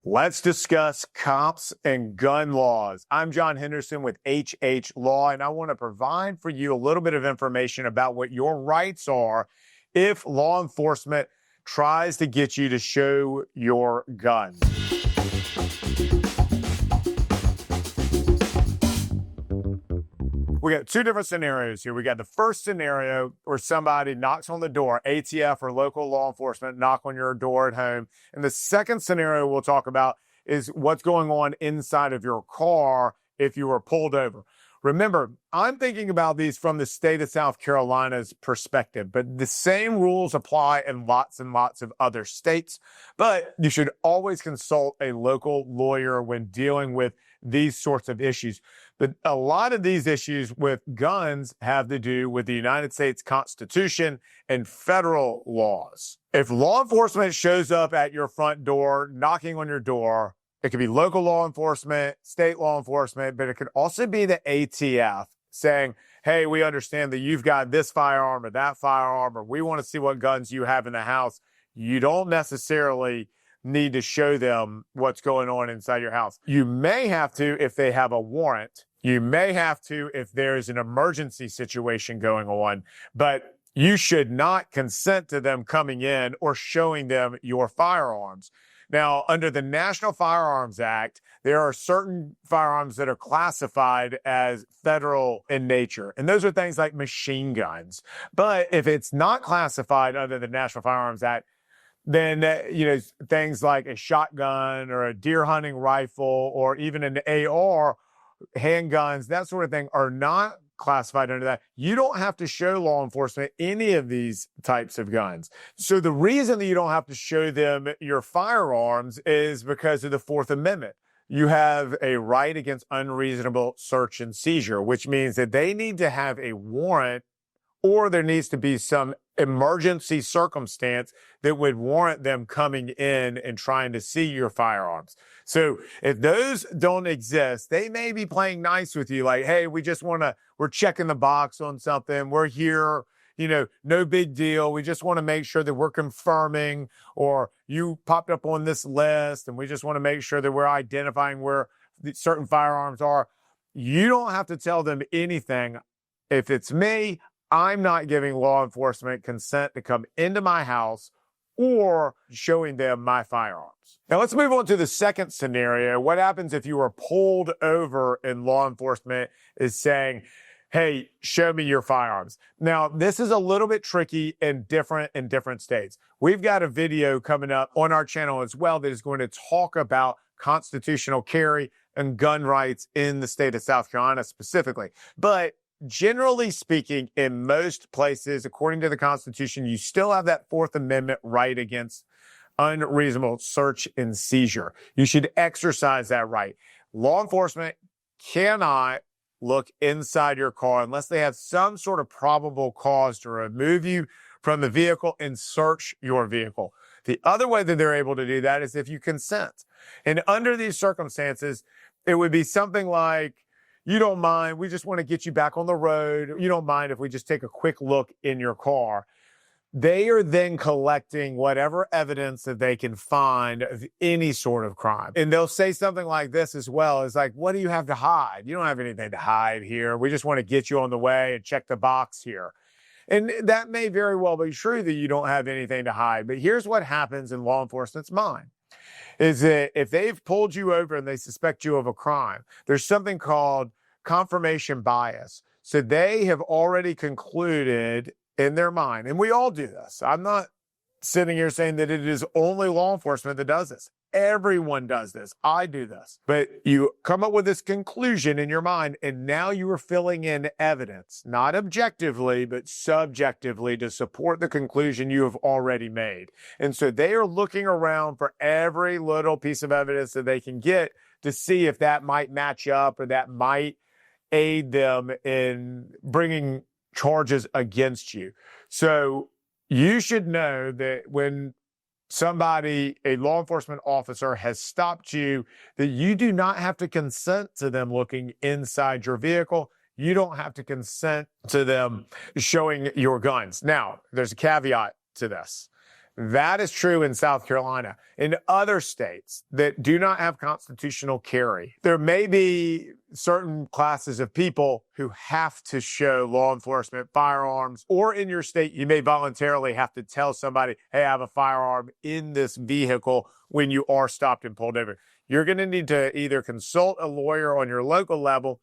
Let's discuss cops and gun laws. I'm John Henderson with HH Law, and I want to provide for you a little bit of information about what your rights are if law enforcement tries to get you to show your gun. We got two different scenarios here. We got the first scenario where somebody knocks on the door, ATF or local law enforcement knock on your door at home. And the second scenario we'll talk about is what's going on inside of your car if you were pulled over. Remember, I'm thinking about these from the state of South Carolina's perspective, but the same rules apply in lots and lots of other states. But you should always consult a local lawyer when dealing with these sorts of issues. But a lot of these issues with guns have to do with the United States Constitution and federal laws. If law enforcement shows up at your front door, knocking on your door, it could be local law enforcement, state law enforcement, but it could also be the ATF saying, hey, we understand that you've got this firearm or that firearm, or we want to see what guns you have in the house. You don't necessarily need to show them what's going on inside your house. You may have to if they have a warrant. You may have to if there's an emergency situation going on, but you should not consent to them coming in or showing them your firearms. Now, under the National Firearms Act, there are certain firearms that are classified as federal in nature, and those are things like machine guns. But if it's not classified under the National Firearms Act, then, things like a shotgun or a deer hunting rifle or even an AR, handguns, that sort of thing are not classified under that. You don't have to show law enforcement any of these types of guns. So the reason that you don't have to show them your firearms is because of the Fourth Amendment. You have a right against unreasonable search and seizure, which means that they need to have a warrant or there needs to be some emergency circumstance that would warrant them coming in and trying to see your firearms. So if those don't exist, they may be playing nice with you. Like, hey, we're checking the box on something. We're here, no big deal. We just want to make sure that we're confirming, or you popped up on this list and we just want to make sure that we're identifying where certain firearms are. You don't have to tell them anything. If it's me, I'm not giving law enforcement consent to come into my house or showing them my firearms. Now let's move on to the second scenario. What happens if you were pulled over and law enforcement is saying, hey, show me your firearms? Now, this is a little bit tricky and different in different states. We've got a video coming up on our channel as well that is going to talk about constitutional carry and gun rights in the state of South Carolina specifically. But generally speaking, in most places, according to the Constitution, you still have that Fourth Amendment right against unreasonable search and seizure. You should exercise that right. Law enforcement cannot look inside your car unless they have some sort of probable cause to remove you from the vehicle and search your vehicle. The other way that they're able to do that is if you consent. And under these circumstances, it would be something like, you don't mind, we just want to get you back on the road. You don't mind if we just take a quick look in your car. They are then collecting whatever evidence that they can find of any sort of crime. And they'll say something like this as well. It's like, what do you have to hide? You don't have anything to hide here. We just want to get you on the way and check the box here. And that may very well be true that you don't have anything to hide. But here's what happens in law enforcement's mind. Is that if they've pulled you over and they suspect you of a crime, there's something called confirmation bias. So they have already concluded in their mind, and we all do this. I'm not sitting here saying that it is only law enforcement that does this. Everyone does this. I do this. But you come up with this conclusion in your mind, and now you are filling in evidence, not objectively, but subjectively to support the conclusion you have already made. And so they are looking around for every little piece of evidence that they can get to see if that might match up or that might aid them in bringing charges against you. So you should know that when a law enforcement officer has stopped you, that you do not have to consent to them looking inside your vehicle. You don't have to consent to them showing your guns. Now, there's a caveat to this. That is true in South Carolina. In other states that do not have constitutional carry, there may be certain classes of people who have to show law enforcement firearms, or in your state, you may voluntarily have to tell somebody, hey, I have a firearm in this vehicle when you are stopped and pulled over. You're going to need to either consult a lawyer on your local level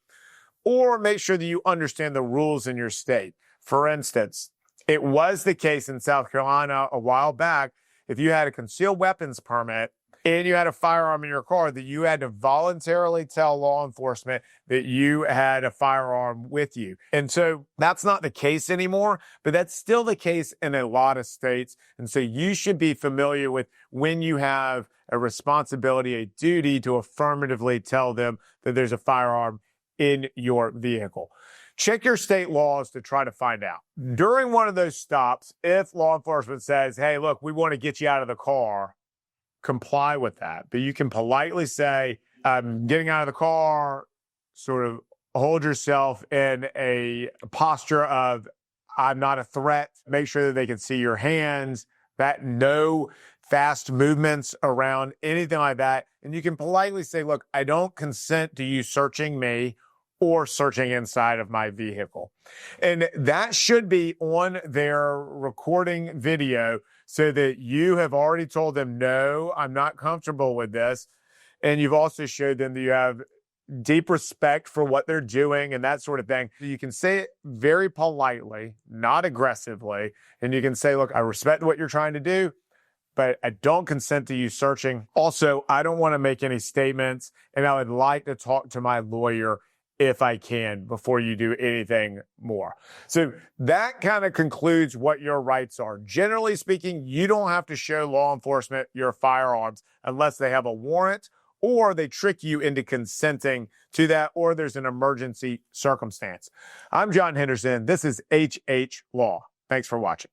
or make sure that you understand the rules in your state. For instance, it was the case in South Carolina a while back, if you had a concealed weapons permit and you had a firearm in your car, that you had to voluntarily tell law enforcement that you had a firearm with you. And so that's not the case anymore, but that's still the case in a lot of states. And so you should be familiar with when you have a responsibility, a duty to affirmatively tell them that there's a firearm in your vehicle. Check your state laws to try to find out. During one of those stops, if law enforcement says, hey, look, we want to get you out of the car, comply with that. But you can politely say, I'm getting out of the car, sort of hold yourself in a posture of, I'm not a threat. Make sure that they can see your hands, that no fast movements around, anything like that. And you can politely say, look, I don't consent to you searching me or searching inside of my vehicle. And that should be on their recording video so that you have already told them, no, I'm not comfortable with this. And you've also showed them that you have deep respect for what they're doing and that sort of thing. You can say it very politely, not aggressively. And you can say, look, I respect what you're trying to do, but I don't consent to you searching. Also, I don't want to make any statements, and I would like to talk to my lawyer if I can before you do anything more. So that kind of concludes what your rights are. Generally speaking, you don't have to show law enforcement your firearms unless they have a warrant or they trick you into consenting to that, or there's an emergency circumstance. I'm John Henderson. This is HH Law. Thanks for watching.